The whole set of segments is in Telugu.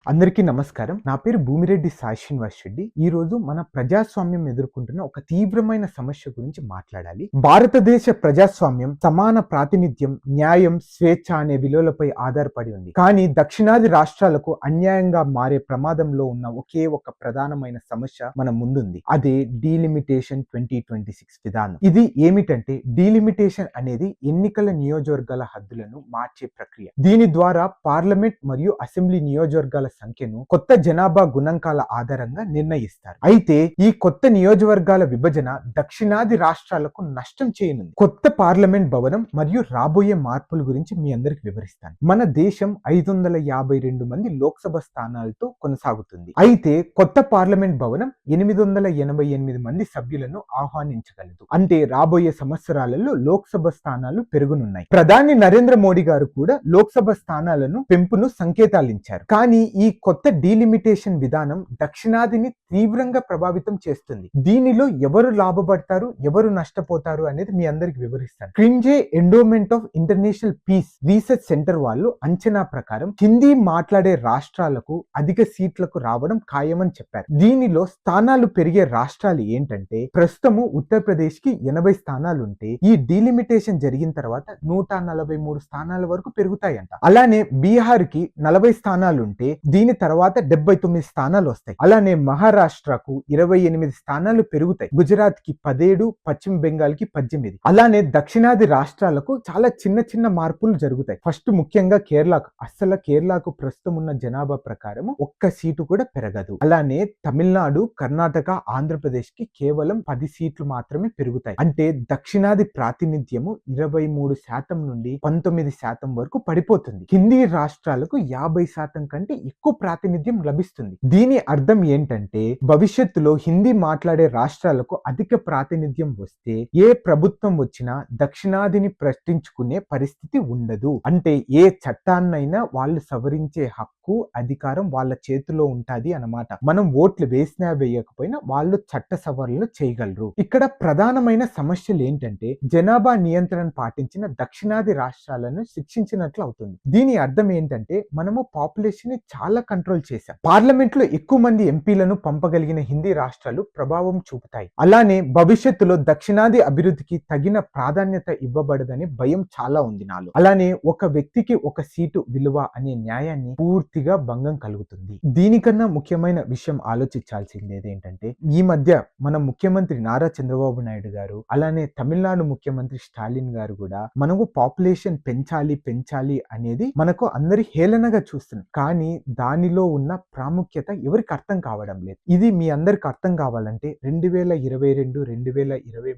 అందరికీ నమస్కారం. నా పేరు భూమిరెడ్డి సాయి శ్రీనివాస్ రెడ్డి. ఈరోజు మన ప్రజాస్వామ్యం ఎదుర్కొంటున్న ఒక తీవ్రమైన సమస్య గురించి మాట్లాడాలి. భారతదేశ ప్రజాస్వామ్యం సమాన ప్రాతినిధ్యం, న్యాయం, స్వేచ్ఛ అనే విలువలపై ఆధారపడి ఉంది. కానీ దక్షిణాది రాష్ట్రాలకు అన్యాయంగా మారే ప్రమాదంలో ఉన్న ఒకే ఒక ప్రధానమైన సమస్య మన ముందుంది. అదే డీలిమిటేషన్ 2026 విధానం. ఇది ఏమిటంటే డీలిమిటేషన్ అనేది ఎన్నికల నియోజకవర్గాల హద్దులను మార్చే ప్రక్రియ. దీని ద్వారా పార్లమెంట్ మరియు అసెంబ్లీ నియోజకవర్గాల సంఖ్యను కొత్త జనాభా గుణాంకాల ఆధారంగా నిర్ణయిస్తారు. అయితే ఈ కొత్త నియోజకవర్గాల విభజన దక్షిణాది రాష్ట్రాలకు నష్టం చేయనుంది. కొత్త పార్లమెంట్ భవనం మరియు రాబోయే మార్పుల గురించి మీ అందరికి వివరిస్తాను. మన దేశం 552 మంది లోక్సభ స్థానాలతో కొనసాగుతుంది. అయితే కొత్త పార్లమెంట్ భవనం 888 మంది సభ్యులను ఆహ్వానించగలదు. అంటే రాబోయే సంవత్సరాలలో లోక్సభ స్థానాలు పెరుగునున్నాయి. ప్రధాని నరేంద్ర మోడీ గారు కూడా లోక్సభ స్థానాలను పెంపును సంకేతాలించారు. కానీ ఈ కొత్త డీలిమిటేషన్ విధానం దక్షిణాదిని తీవ్రంగా ప్రభావితం చేస్తుంది. దీనిలో ఎవరు లాభపడతారు, ఎవరు నష్టపోతారు అనేది మీ అందరికి వివరిస్తాను. Carnegie endowment of international peace research centre వాళ్ళు అంచనా ప్రకారం హిందీ మాట్లాడే రాష్ట్రాలకు అధిక సీట్లకు రావడం ఖాయమని చెప్పారు. దీనిలో స్థానాలు పెరిగే రాష్ట్రాలు ఏంటంటే ప్రస్తుతము ఉత్తరప్రదేశ్ కి 80 స్థానాలు ఉంటే ఈ డీలిమిటేషన్ జరిగిన తర్వాత 143 స్థానాల వరకు పెరుగుతాయంట. అలానే బీహార్ కి 40 స్థానాలు ఉంటే దీని తర్వాత 79 స్థానాలు వస్తాయి. అలానే మహారాష్ట్రకు 28 స్థానాలు పెరుగుతాయి. గుజరాత్ కి 17, పశ్చిమ బెంగాల్ కి 18. అలానే దక్షిణాది రాష్ట్రాలకు చాలా చిన్న చిన్న మార్పులు జరుగుతాయి. ఫస్ట్ ముఖ్యంగా కేరళకు ప్రస్తుతం ఉన్న జనాభా ప్రకారం ఒక్క సీటు కూడా పెరగదు. అలానే తమిళనాడు, కర్ణాటక, ఆంధ్రప్రదేశ్ కి కేవలం 10 సీట్లు మాత్రమే పెరుగుతాయి. అంటే దక్షిణాది ప్రాతినిధ్యము 23% నుండి 19% వరకు పడిపోతుంది. హిందీ రాష్ట్రాలకు 50% కంటే ఎక్కువ ప్రాతినిధ్యం లభిస్తుంది. దీని అర్థం ఏంటంటే భవిష్యత్తులో హిందీ మాట్లాడే రాష్ట్రాలకు అధిక ప్రాతినిధ్యం వస్తే ఏ ప్రభుత్వం వచ్చినా దక్షిణాదిని ప్రశ్నించుకునే పరిస్థితి ఉండదు. అంటే ఏ చట్టాన్నైనా వాళ్ళు సవరించే హక్కు, అధికారం వాళ్ళ చేతిలో ఉంటాది అన్నమాట. మనం ఓట్లు వేసినా వేయకపోయినా వాళ్ళు చట్ట సవరణలు చేయగలరు. ఇక్కడ ప్రధానమైన సమస్యలు ఏంటంటే జనాభా నియంత్రణ పాటించిన దక్షిణాది రాష్ట్రాలను శిక్షించినట్లు అవుతుంది. దీని అర్థం ఏంటంటే మనము పాపులేషన్ ని చాలా కంట్రోల్ చేశాం. పార్లమెంట్ లో ఎక్కువ మంది ఎంపీలను పంపగలిగిన హిందీ రాష్ట్రాలు ప్రభావం చూపుతాయి. అలానే భవిష్యత్తులో దక్షిణాది అభివృద్ధికి తగిన ప్రాధాన్యత ఇవ్వబడదనే భయం చాలా ఉంది నాలో. అలానే ఒక వ్యక్తికి ఒక సీటు విలువ అనే న్యాయాన్ని పూర్తిగా భంగం కలుగుతుంది. దీనికన్నా ముఖ్యమైన విషయం ఆలోచించాల్సింది ఏంటంటే ఈ మధ్య మన ముఖ్యమంత్రి నారా చంద్రబాబు నాయుడు గారు అలానే తమిళనాడు ముఖ్యమంత్రి స్టాలిన్ గారు కూడా మనకు పాపులేషన్ పెంచాలి అనేది మనకు అందరి హేళనగా చూస్తున్నారు. కానీ దానిలో ఉన్న ప్రాముఖ్యత ఎవరికి అర్థం కావడం లేదు. ఇది మీ అందరికి అర్థం కావాలంటే 2022-2023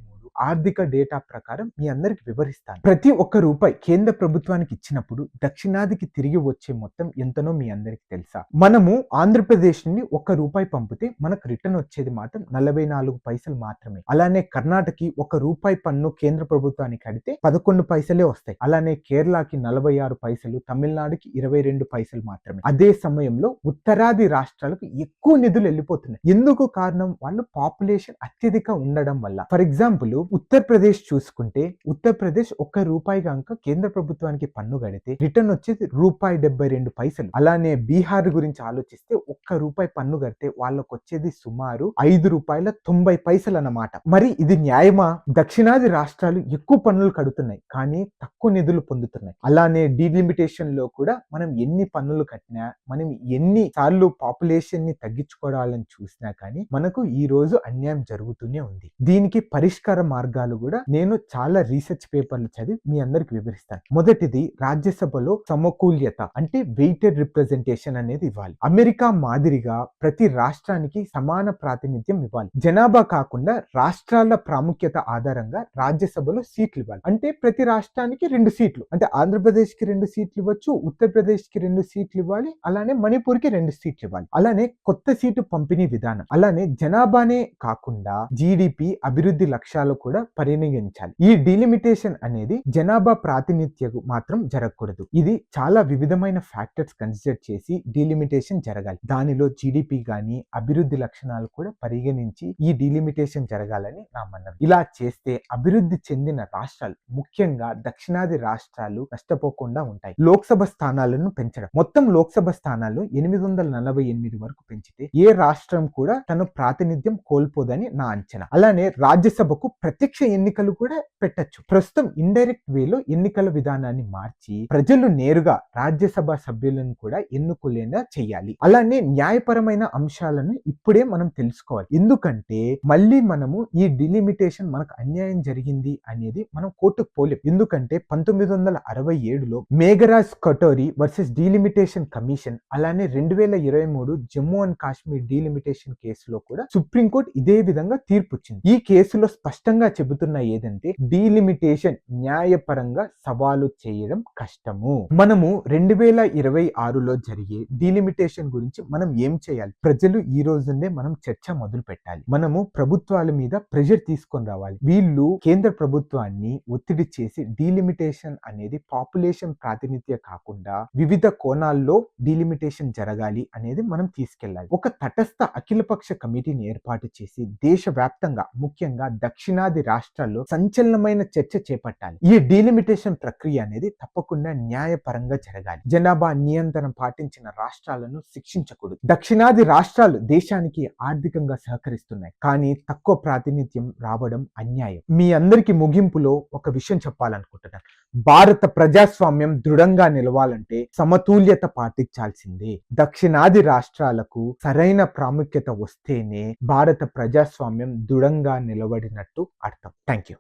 ఆర్థిక డేటా ప్రకారం మీ అందరికి వివరిస్తాను. ప్రతి ఒక్క రూపాయి కేంద్ర ప్రభుత్వానికి ఇచ్చినప్పుడు దక్షిణాదికి తిరిగి వచ్చే మొత్తం ఎంతనో మీ అందరికి తెలుసా? మనము ఆంధ్రప్రదేశ్ నుండి 1 రూపాయి పంపితే మనకు రిటర్న్ వచ్చేది మాత్రం 44 పైసలు మాత్రమే. అలానే కర్ణాటకకి 1 రూపాయి పన్ను కేంద్ర ప్రభుత్వానికి కడితే 11 పైసలే వస్తాయి. అలానే కేరళకి 46 పైసలు, తమిళనాడుకి 22 పైసలు మాత్రమే. అదే సమయంలో ఉత్తరాది రాష్ట్రాలకు ఎక్కువ నిధులు వెళ్ళిపోతున్నాయి. ఎందుకు కారణం? వాళ్ళు పాపులేషన్ అత్యధిక ఉండడం వల్ల. ఫర్ ఎగ్జాంపుల్ ఉత్తరప్రదేశ్ చూసుకుంటే ఉత్తరప్రదేశ్ 1 రూపాయి కనుక కేంద్ర ప్రభుత్వానికి పన్ను కడితే రిటర్న్ వచ్చేది ₹72. అలానే బీహార్ గురించి ఆలోచిస్తే 1 రూపాయి పన్ను కడితే వాళ్ళకు వచ్చేది సుమారు ₹5.90 అన్నమాట. మరి ఇది న్యాయమా? దక్షిణాది రాష్ట్రాలు ఎక్కువ పన్నులు కడుతున్నాయి కానీ తక్కువ నిధులు పొందుతున్నాయి. అలానే డీలిమిటేషన్ లో కూడా మనం ఎన్ని పన్నులు కట్టినా, మనం ఎన్ని సార్లు పాపులేషన్ ని తగ్గించుకోవాలని చూసినా కానీ మనకు ఈ రోజు అన్యాయం జరుగుతూనే ఉంది. దీనికి పరిష్కార మార్గాలు కూడా నేను చాలా రీసెర్చ్ పేపర్లు చదివి మీ అందరికి వివరిస్తాను. మొదటిది రాజ్యసభలో సమకూల్యత అంటే వెయిటెడ్ రిప్రజెంటేషన్ అనేది ఇవ్వాలి. అమెరికా మాదిరిగా ప్రతి రాష్ట్రానికి సమాన ప్రాతినిధ్యం ఇవ్వాలి. జనాభా కాకుండా రాష్ట్రాల ప్రాముఖ్యత ఆధారంగా రాజ్యసభలో సీట్లు ఇవ్వాలి. అంటే ప్రతి రాష్ట్రానికి 2 సీట్లు, అంటే ఆంధ్రప్రదేశ్ కి 2 సీట్లు ఇవ్వచ్చు, ఉత్తరప్రదేశ్ కి 2 సీట్లు ఇవ్వాలి, అలానే మణిపూర్ కి 2 సీట్లు ఇవ్వాలి. అలానే కొత్త సీటు పంపిణీ విధానం, అలానే జనాభానే కాకుండా జీడిపి అభివృద్ధి లక్ష్యాలు కూడా పరిగణించాలి. ఈ డీలిమిటేషన్ అనేది జనాభా ప్రాతినిధ్యం మాత్రం జరగకూడదు. ఇది చాలా వివిధమైన ఫ్యాక్టర్స్ కన్సిడర్ చేసి డీలిమిటేషన్ జరగాలి. దాని దానిలో జీడిపి గాని అభివృద్ధి లక్షణాలు కూడా పరిగణించి ఈ డిలిమిటేషన్ జరగాలని నా మనవి. ఇలా చేస్తే అభివృద్ధి చెందిన రాష్ట్రాలు, ముఖ్యంగా దక్షిణాది రాష్ట్రాలు నష్టపోకుండా ఉంటాయి. లోక్సభ స్థానాలను పెంచడం. మొత్తం లోక్సభ స్థానాలు 848 వరకు పెంచితే ఏ రాష్ట్రం కూడా తన ప్రాతినిధ్యం కోల్పోదని నా అంచనా. అలానే రాజ్యసభకు ప్రత్యక్ష ఎన్నికలు కూడా పెట్టచ్చు. ప్రస్తుతం ఇండైరెక్ట్ వేలో ఎన్నికల విధానాన్ని మార్చి ప్రజలు నేరుగా రాజ్యసభ సభ్యులను కూడా ఎన్నుకోలేనా చేయాలి. అలానే న్యాయపరమైన అంశాలను ఇప్పుడే మనం తెలుసుకోవాలి. ఎందుకంటే మళ్ళీ మనము ఈ డిలిమిటేషన్ మనకు అన్యాయం జరిగింది అనేది మనం కోర్టుకు పోలేం. ఎందుకంటే 1967లో Meghraj Kothari versus delimitation commission, అలానే 2023 జమ్మూ అండ్ కాశ్మీర్ డిలిమిటేషన్ కేసులో కూడా సుప్రీంకోర్టు ఇదే విధంగా తీర్పు ఇచ్చింది. ఈ కేసులో స్పష్టంగా చెబుతున్న ఏదంటే డిలిమిటేషన్ న్యాయపరంగా సవాలు చేయడం కష్టము. మనము 2026లో జరిగే డిలిమిటేషన్ గురించి మనం ఏం చేయాలి? ప్రజలు ఈ రోజునే మనం చర్చ మొదలు పెట్టాలి. మనము ప్రభుత్వాల మీద ప్రెషర్ తీసుకొని రావాలి. వీళ్ళు కేంద్ర ప్రభుత్వాన్ని ఒత్తిడి చేసి డిలిమిటేషన్ అనేది పాపులేషన్ ప్రాతినిధ్యం కాకుండా వివిధ కోణాల్లో డిలిమిటేషన్ జరగాలి అనేది మనం తీసుకెళ్లాలి. ఒక తటస్థ అఖిలపక్ష కమిటీని ఏర్పాటు చేసి దేశవ్యాప్తంగా, ముఖ్యంగా దక్షిణాది రాష్ట్రాల్లో సంచలనమైన చర్చ చేపట్టాలి. ఈ డిలిమిటేషన్ ప్రక్రియ అనేది తప్పకుండా న్యాయపరంగా జరగాలి. జనాభా నియంత్రణ పాటించిన రాష్ట్రాలను శిక్షించకూడదు. దక్షిణాది రాష్ట్రాలు దేశానికి ఆర్థికంగా సహకరిస్తున్నాయి, కానీ తక్కువ ప్రాతినిధ్యం రావడం అన్యాయం. మీ అందరికీ ముగింపులో ఒక విషయం చెప్పాలనుకుంటున్నాను. భారత ప్రజాస్వామ్యం దృఢంగా నిలవాలంటే సమతుల్యత పాటించాల్సిందే. దక్షిణాది రాష్ట్రాలకు సరైన ప్రాముఖ్యత వస్తేనే భారత ప్రజాస్వామ్యం దృఢంగా నిలబడినట్టు అర్థం. Thank you.